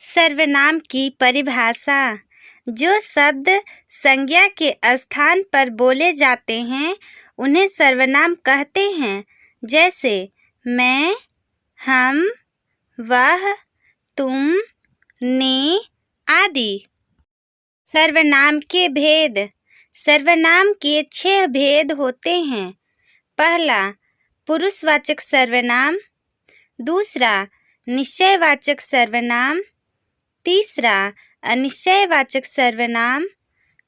सर्वनाम की परिभाषा। जो शब्द संज्ञा के स्थान पर बोले जाते हैं उन्हें सर्वनाम कहते हैं, जैसे मैं, हम, वह, तुम, ने आदि। सर्वनाम के भेद। सर्वनाम के 6 भेद होते हैं। पहला, पुरुषवाचक सर्वनाम। दूसरा, निश्चयवाचक सर्वनाम। तीसरा, अनिश्चयवाचक सर्वनाम।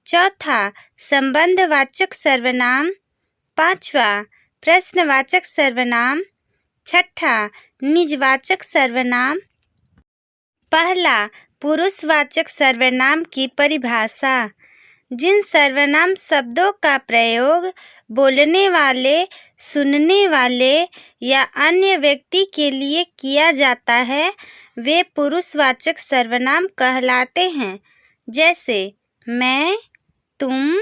चौथा, संबंधवाचक सर्वनाम। पांचवा, प्रश्नवाचक सर्वनाम। छठा, निजवाचक सर्वनाम। पहला, पुरुषवाचक सर्वनाम की परिभाषा। जिन सर्वनाम शब्दों का प्रयोग बोलने वाले, सुनने वाले या अन्य व्यक्ति के लिए किया जाता है वे पुरुषवाचक सर्वनाम कहलाते हैं, जैसे मैं, तुम,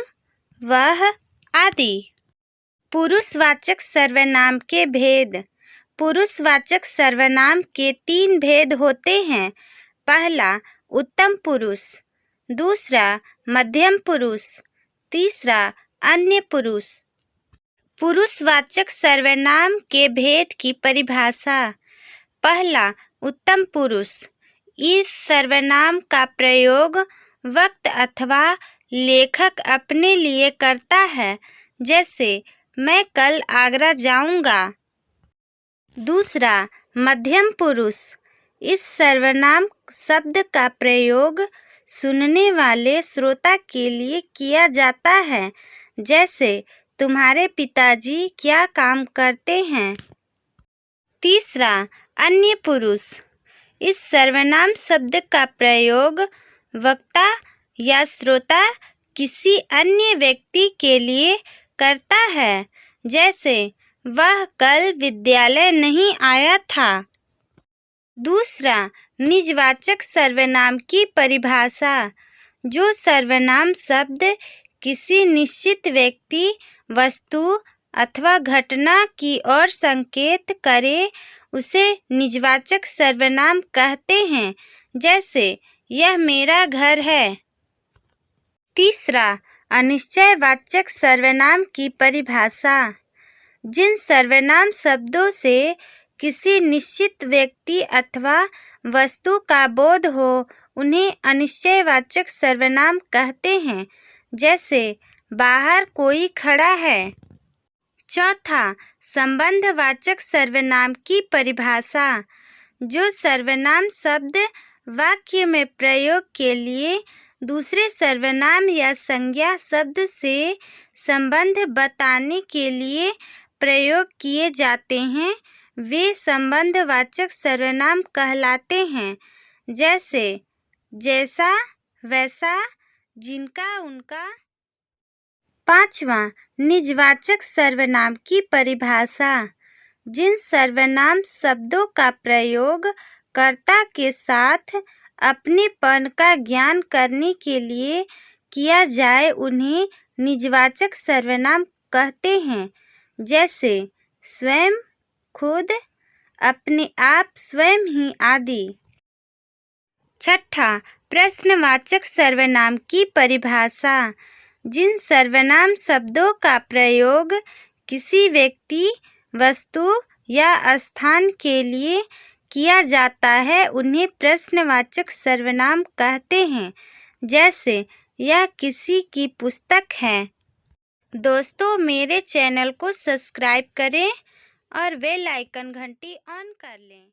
वह आदि। पुरुषवाचक सर्वनाम के भेद। पुरुषवाचक सर्वनाम के 3 भेद होते हैं। पहला, उत्तम पुरुष। दूसरा, मध्यम पुरुष। तीसरा, अन्य पुरुष। पुरुषवाचक सर्वनाम के भेद की परिभाषा। पहला, उत्तम पुरुष। इस सर्वनाम का प्रयोग वक्त अथवा लेखक अपने लिए करता है, जैसे मैं कल आगरा जाऊंगा। दूसरा, मध्यम पुरुष। इस सर्वनाम शब्द का प्रयोग सुनने वाले श्रोता के लिए किया जाता है, जैसे तुम्हारे पिताजी क्या काम करते हैं। तीसरा, अन्य पुरुष। इस सर्वनाम शब्द का प्रयोग वक्ता या श्रोता किसी अन्य व्यक्ति के लिए करता है, जैसे वह कल विद्यालय नहीं आया था। दूसरा, निजवाचक सर्वनाम की परिभाषा। जो सर्वनाम शब्द किसी निश्चित व्यक्ति, वस्तु अथवा घटना की ओर संकेत करे उसे निजवाचक सर्वनाम कहते हैं, जैसे यह मेरा घर है। तीसरा, अनिश्चयवाचक सर्वनाम की परिभाषा। जिन सर्वनाम शब्दों से किसी निश्चित व्यक्ति अथवा वस्तु का बोध हो उन्हें अनिश्चयवाचक सर्वनाम कहते हैं, जैसे बाहर कोई खड़ा है। चौथा, संबंधवाचक सर्वनाम की परिभाषा। जो सर्वनाम शब्द वाक्य में प्रयोग के लिए दूसरे सर्वनाम या संज्ञा शब्द से संबंध बताने के लिए प्रयोग किए जाते हैं वे संबंधवाचक सर्वनाम कहलाते हैं, जैसे जैसा, वैसा, जिनका, उनका। पांचवा, निजवाचक सर्वनाम की परिभाषा। जिन सर्वनाम शब्दों का प्रयोग कर्ता के साथ अपनेपन का ज्ञान करने के लिए किया जाए उन्हें निजवाचक सर्वनाम कहते हैं, जैसे स्वयं, खुद, अपने आप, स्वयं ही आदि। छठा, प्रश्नवाचक सर्वनाम की परिभाषा। जिन सर्वनाम शब्दों का प्रयोग किसी व्यक्ति, वस्तु या स्थान के लिए किया जाता है उन्हें प्रश्नवाचक सर्वनाम कहते हैं, जैसे यह किसी की पुस्तक है। दोस्तों, मेरे चैनल को सब्सक्राइब करें और बेल आइकन घंटी ऑन कर लें।